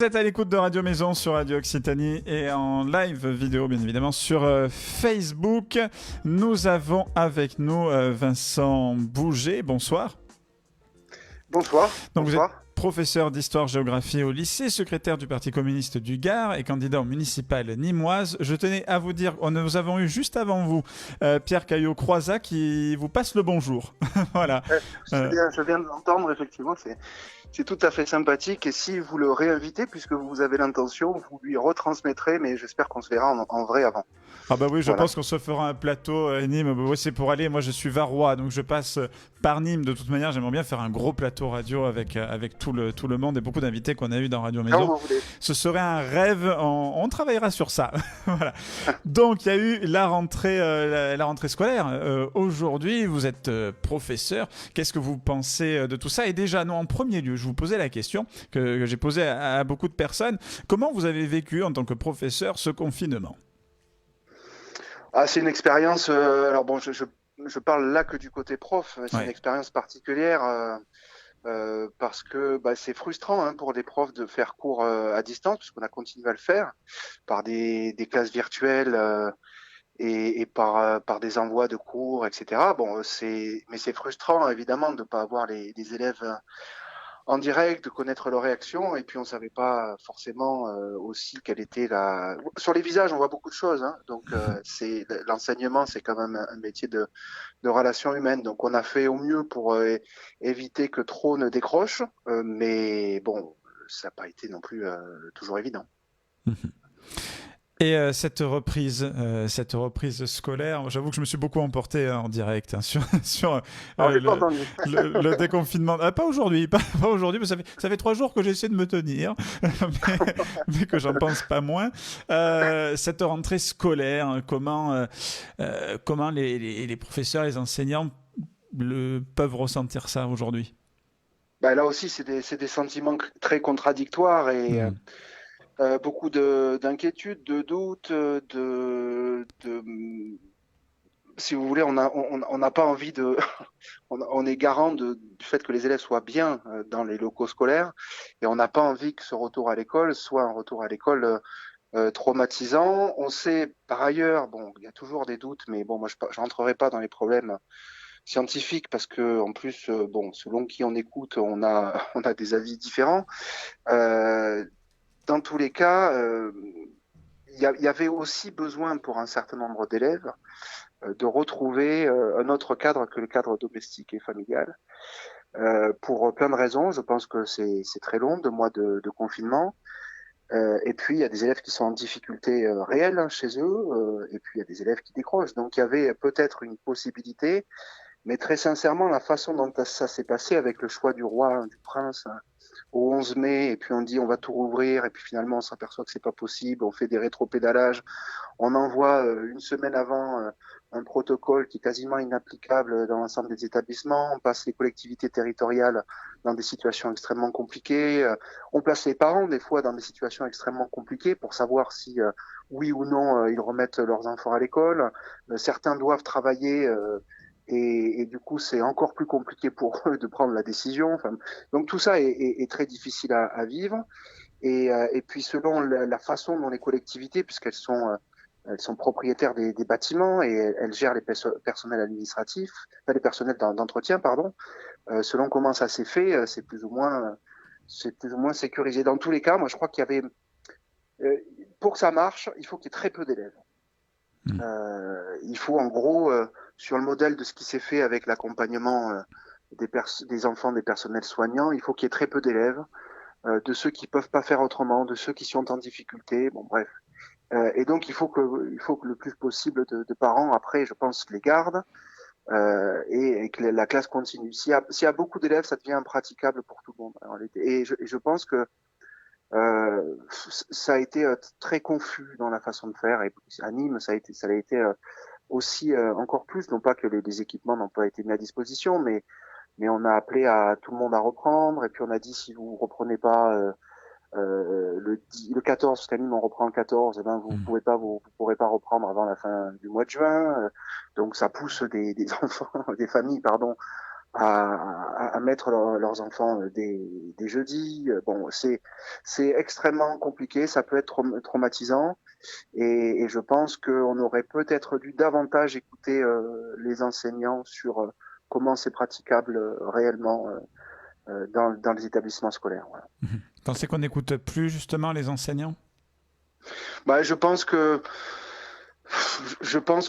Vous êtes à l'écoute de Radio Maison sur Radio Occitanie et en live vidéo bien évidemment sur Facebook. Nous avons avec nous Vincent Bouget. Bonsoir. Bonsoir. Donc vous êtes Bonsoir. professeur d'histoire-géographie au lycée, secrétaire du Parti communiste du Gard et candidat au municipal nîmoise. Je tenais à vous dire, nous avons eu juste avant vous Pierre Caillot-Croizat qui vous passe le bonjour. Voilà. Je viens de l'entendre, effectivement, c'est tout à fait sympathique. Et si vous le réinvitez, puisque vous avez l'intention, vous lui retransmettrez, mais j'espère qu'on se verra en vrai avant. Ah bah oui, je Voilà. pense qu'on se fera un plateau Nîmes. Bah oui, c'est pour aller. Moi, je suis varois, donc je passe par Nîmes. De toute manière, j'aimerais bien faire un gros plateau radio avec tout le monde et beaucoup d'invités qu'on a eu dans Radio Quand Maison. vous voulez. Ce serait un rêve. On travaillera sur ça. Voilà. Donc, il y a eu la rentrée scolaire. Aujourd'hui, vous êtes professeur. Qu'est-ce que vous pensez de tout ça? Et déjà, non, en premier lieu, je vous posais la question que j'ai posée à beaucoup de personnes. Comment vous avez vécu en tant que professeur ce confinement? Ah, c'est une expérience. Alors bon, je parle là que du côté prof. C'est Ouais. une expérience particulière parce que c'est frustrant pour des profs de faire cours à distance, puisqu'on a continué à le faire par des classes virtuelles. Et par des envois de cours, etc. Bon, mais c'est frustrant évidemment de ne pas avoir les élèves en direct, de connaître leurs réactions, et puis on savait pas forcément aussi quelle était la. Sur les visages, on voit beaucoup de choses, donc c'est l'enseignement, c'est quand même un métier de relations humaines. Donc on a fait au mieux pour éviter que trop ne décroche, mais bon, ça n'a pas été non plus toujours évident. Et cette reprise scolaire, j'avoue que je me suis beaucoup emporté en direct sur Alors j'ai pas entendu. le déconfinement. Ah, pas aujourd'hui, pas aujourd'hui, mais ça fait 3 jours que j'essaie de me tenir, mais que j'en pense pas moins. Cette rentrée scolaire, comment les professeurs, les enseignants peuvent ressentir ça aujourd'hui? Là aussi, c'est des sentiments très contradictoires et beaucoup d'inquiétudes, de doutes, si vous voulez, on n'a pas envie de, on est garant du fait que les élèves soient bien dans les locaux scolaires et on n'a pas envie que ce retour à l'école soit un retour à l'école traumatisant. On sait par ailleurs, bon, il y a toujours des doutes, mais bon, moi je rentrerai pas dans les problèmes scientifiques parce que en plus, bon, selon qui on écoute, on a des avis différents. Dans tous les cas, il y avait aussi besoin pour un certain nombre d'élèves de retrouver un autre cadre que le cadre domestique et familial. Pour plein de raisons, je pense que c'est très long, 2 mois de confinement. Et puis, il y a des élèves qui sont en difficulté réelle chez eux, et puis il y a des élèves qui décrochent. Donc, il y avait peut-être une possibilité, mais très sincèrement, la façon dont ça s'est passé avec le choix du roi, du prince, au 11 mai, et puis on dit on va tout rouvrir, et puis finalement on s'aperçoit que c'est pas possible, on fait des rétropédalages, on envoie une semaine avant un protocole qui est quasiment inapplicable dans l'ensemble des établissements, on passe les collectivités territoriales dans des situations extrêmement compliquées, on place les parents des fois dans des situations extrêmement compliquées pour savoir si oui ou non ils remettent leurs enfants à l'école, certains doivent travailler et du coup, c'est encore plus compliqué pour eux de prendre la décision. Enfin, donc tout ça est très difficile à vivre. Et puis selon la façon dont les collectivités, elles sont propriétaires des bâtiments et elles gèrent les personnels administratifs, pas les personnels d'entretien, pardon. Selon comment ça s'est fait, c'est plus ou moins sécurisé. Dans tous les cas, moi je crois qu'il y avait, pour que ça marche, il faut qu'il y ait très peu d'élèves. Il faut en gros, sur le modèle de ce qui s'est fait avec l'accompagnement des enfants des personnels soignants, il faut qu'il y ait très peu d'élèves, de ceux qui peuvent pas faire autrement, de ceux qui sont en difficulté, bon bref. Et donc il faut que le plus possible de parents, après, je pense, les gardent et que la classe continue. S'il y a beaucoup d'élèves, ça devient impraticable pour tout le monde. Et je pense que ça a été très confus dans la façon de faire. Et à Nîmes, ça a été aussi encore plus, non pas que les équipements n'ont pas été mis à disposition, mais on a appelé à tout le monde à reprendre, et puis on a dit si vous reprenez pas le 14, parce qu'à Nîmes on reprend le 14, et ben vous pourrez pas reprendre avant la fin du mois de juin, donc ça pousse des enfants, des familles, pardon, à mettre leurs enfants des jeudis. Bon, c'est extrêmement compliqué, ça peut être traumatisant, et je pense qu'on aurait peut-être dû davantage écouter les enseignants sur comment c'est praticable réellement dans les établissements scolaires. Voilà. Pensez qu'on n'écoute plus justement les enseignants? Bah, je pense que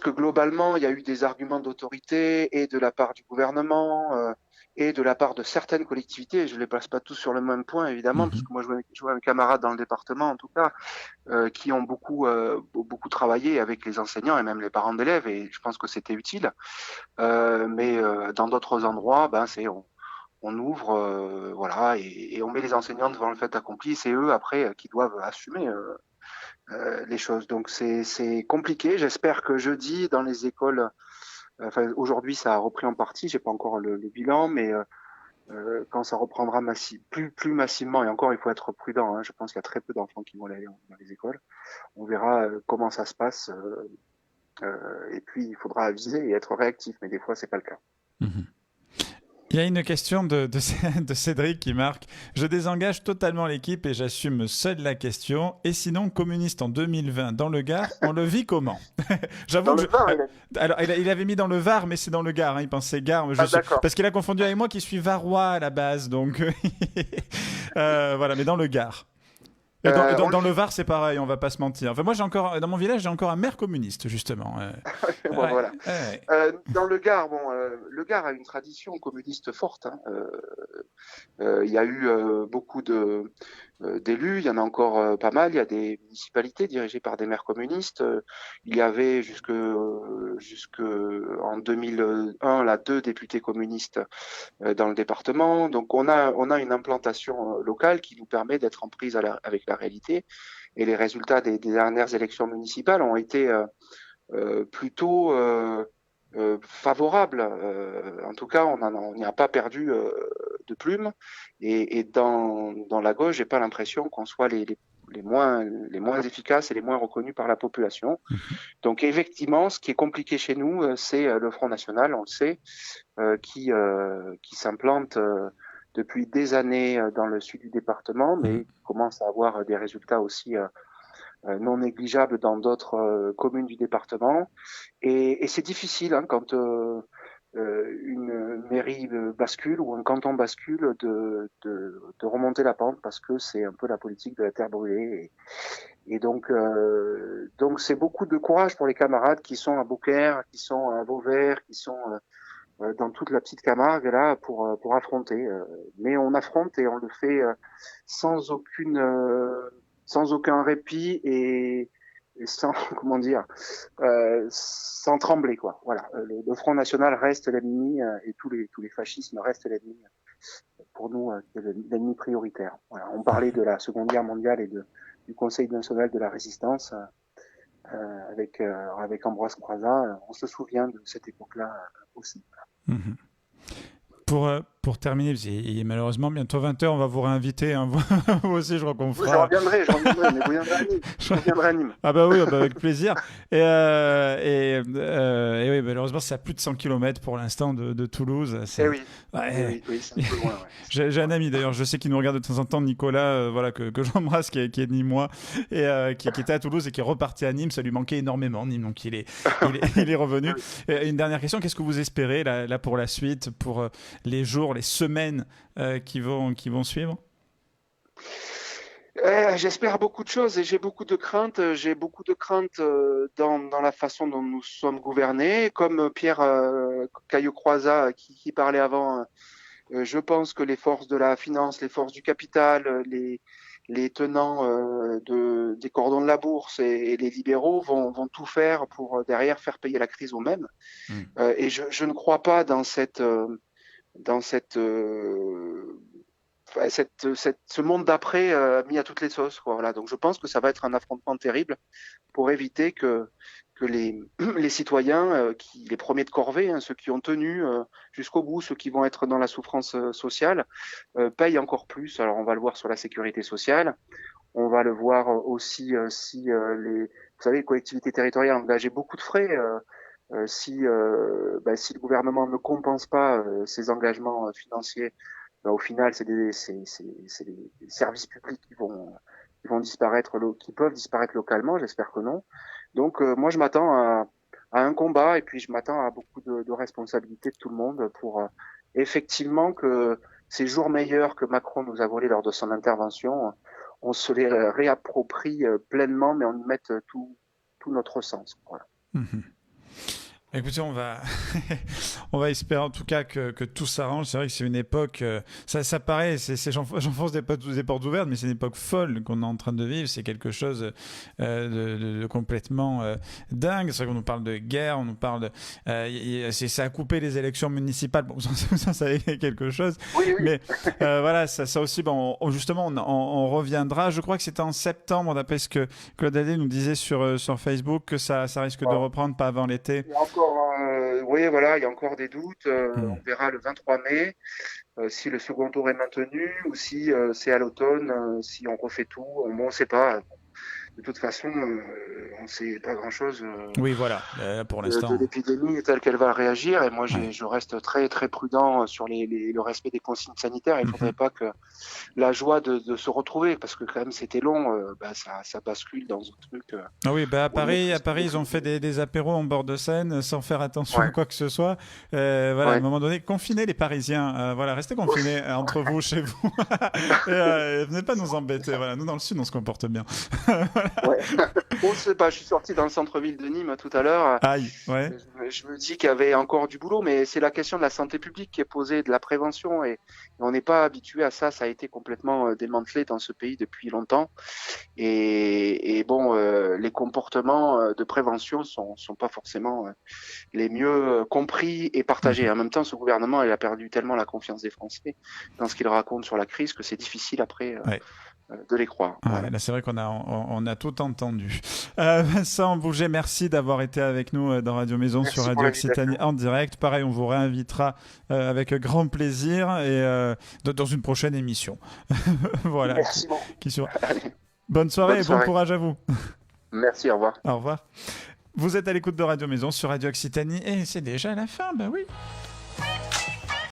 globalement, il y a eu des arguments d'autorité et de la part du gouvernement et de la part de certaines collectivités. Je ne les place pas tous sur le même point, évidemment, parce Mhm. que moi, je vois mes camarades dans le département, en tout cas, qui ont beaucoup travaillé avec les enseignants et même les parents d'élèves, et je pense que c'était utile. Mais dans d'autres endroits, ben, on ouvre, voilà, et on met les enseignants devant le fait accompli. C'est eux après qui doivent assumer les choses. Donc c'est compliqué. J'espère que jeudi dans les écoles, enfin aujourd'hui ça a repris en partie. J'ai pas encore le bilan, mais quand ça reprendra plus massivement, et encore il faut être prudent. Hein, je pense qu'il y a très peu d'enfants qui vont aller dans les écoles. On verra comment ça se passe. Et puis il faudra aviser et être réactif. Mais des fois c'est pas le cas. Mhm. Il y a une question de Cédric qui marque: je désengage totalement l'équipe et j'assume seul la question. Et sinon, communiste en 2020 dans le Gard, on le vit comment? J'avoue Dans que le vin, il a dit. alors, il avait mis dans le Var, mais c'est dans le Gard. Hein, il pensait Gard. Ah d'accord. Parce qu'il a confondu avec moi qui suis Varois à la base. Donc, voilà, mais dans le Gard. Et dans le Var, c'est pareil, on va pas se mentir. Enfin, moi, dans mon village, j'ai encore un maire communiste, justement. Bon, Ouais, voilà. ouais. Dans le Gard, bon, le Gard a une tradition communiste forte. Hein. Il y a eu beaucoup d'élus, il y en a encore pas mal. Il y a des municipalités dirigées par des maires communistes. Il y avait jusque en 2001 là 2 députés communistes dans le département. Donc on a une implantation locale qui nous permet d'être en prise avec la réalité. Et les résultats des dernières élections municipales ont été plutôt favorable. En tout cas, on n'y a pas perdu de plume. Et dans la gauche, j'ai pas l'impression qu'on soit les moins efficaces et les moins reconnus par la population. Mhm. Donc effectivement, ce qui est compliqué chez nous, c'est le Front National, on le sait, qui s'implante depuis des années dans le sud du département, Mhm. mais qui commence à avoir des résultats aussi non négligeables dans d'autres communes du département. Et c'est difficile hein, quand une mairie bascule ou un canton bascule de remonter la pente parce que c'est un peu la politique de la terre brûlée. Et donc c'est beaucoup de courage pour les camarades qui sont à Beaucaire, qui sont à Vauvert, qui sont dans toute la petite Camargue là pour affronter. Mais on affronte et on le fait sans sans aucun répit et sans comment dire sans trembler quoi. Voilà, le Front National reste l'ennemi et tous les fascismes restent l'ennemi pour nous, c'est l'ennemi prioritaire. Voilà, on parlait de la Seconde Guerre mondiale et du Conseil national de la résistance avec Ambroise Croizat. On se souvient de cette époque-là aussi. Mhm. Pour terminer, parce qu'il est malheureusement bientôt 20h, on va vous réinviter. Hein. Vous aussi, je crois qu'on Oui, fera. je reviendrai, mais vous viendrez à Nîmes. Vous viendrez à Nîmes. Ah bah oui, bah avec plaisir. Et oui, malheureusement, c'est à plus de 100 km pour l'instant de Toulouse. Eh oui, Ouais. c'est un peu loin. Ouais. J'ai un ami d'ailleurs, je sais qu'il nous regarde de temps en temps, Nicolas, voilà, que j'embrasse, qui est nîmois, et qui était à Toulouse et qui est reparti à Nîmes. Ça lui manquait énormément, Nîmes, donc il est revenu. Et une dernière question, qu'est-ce que vous espérez là pour la suite, pour les jours, les semaines qui vont suivre? J'espère beaucoup de choses et j'ai beaucoup de craintes. J'ai beaucoup de craintes dans la façon dont nous sommes gouvernés. Comme Pierre Caillot-Croizat qui parlait avant, je pense que les forces de la finance, les forces du capital, les tenants des cordons de la bourse et les libéraux vont tout faire pour derrière faire payer la crise aux mêmes. Mm. Et je ne crois pas dans ce monde d'après mis à toutes les sauces. Quoi. Voilà. Donc je pense que ça va être un affrontement terrible pour éviter que les citoyens, les premiers de corvée, hein, ceux qui ont tenu jusqu'au bout, ceux qui vont être dans la souffrance sociale, payent encore plus. Alors on va le voir sur la sécurité sociale, on va le voir aussi si vous savez, les collectivités territoriales ont engagé beaucoup de frais Si le gouvernement ne compense pas ses engagements financiers, au final, c'est des services publics qui vont disparaître, qui peuvent disparaître localement. J'espère que non. Donc, moi, je m'attends à un combat et puis je m'attends à beaucoup de responsabilités de tout le monde pour effectivement que ces jours meilleurs que Macron nous a volés lors de son intervention, on se les réapproprie pleinement, mais on y mette tout notre sens. Voilà. Mmh. Écoutez, on va, on va espérer en tout cas que tout s'arrange. C'est vrai que c'est une époque, ça paraît, j'enfonce des portes ouvertes, mais c'est une époque folle qu'on est en train de vivre. C'est quelque chose de complètement dingue. C'est vrai qu'on nous parle de guerre, on nous parle ça a coupé les élections municipales. Bon, ça est quelque chose. Oui. Mais voilà, ça aussi, bon, justement, on reviendra. Je crois que c'était en septembre, d'après ce que Claude Allais nous disait sur Facebook, que ça risque de reprendre pas avant l'été. Oui, voilà, il y a encore des doutes. On verra le 23 mai si le second tour est maintenu ou si c'est à l'automne, si on refait tout. On ne sait pas. De toute façon, on ne sait pas grand-chose oui, voilà, pour l'instant. De l'épidémie telle qu'elle va réagir. Et moi, je reste très, très prudent sur le respect des consignes sanitaires. Il ne faudrait pas que la joie de se retrouver, parce que quand même, c'était long, ça bascule dans un truc. Ah oui, à Paris, ils ont fait des apéros en bord de Seine sans faire attention à quoi que ce soit. À un moment donné, confinez les Parisiens. Restez confinés entre vous, chez vous. Venez pas nous embêter. Voilà, nous, dans le Sud, on se comporte bien. On ne sait pas, je suis sorti dans le centre-ville de Nîmes tout à l'heure. Aïe, ouais. Je me dis qu'il y avait encore du boulot, mais c'est la question de la santé publique qui est posée, de la prévention, et on n'est pas habitué à ça. Ça a été complètement démantelé dans ce pays depuis longtemps. Et bon, les comportements de prévention sont pas forcément les mieux compris et partagés. En même temps, ce gouvernement, il a perdu tellement la confiance des Français dans ce qu'il raconte sur la crise que c'est difficile après de les croire. Voilà. Là, c'est vrai qu'on a tout entendu. Vincent Bouget, merci d'avoir été avec nous dans Radio Maison sur Radio Occitanie en direct. Pareil, on vous réinvitera avec grand plaisir et dans une prochaine émission. Voilà. Merci beaucoup. Bonne soirée et bon courage à vous. Merci, au revoir. Au revoir. Vous êtes à l'écoute de Radio Maison sur Radio Occitanie et c'est déjà la fin, bah oui.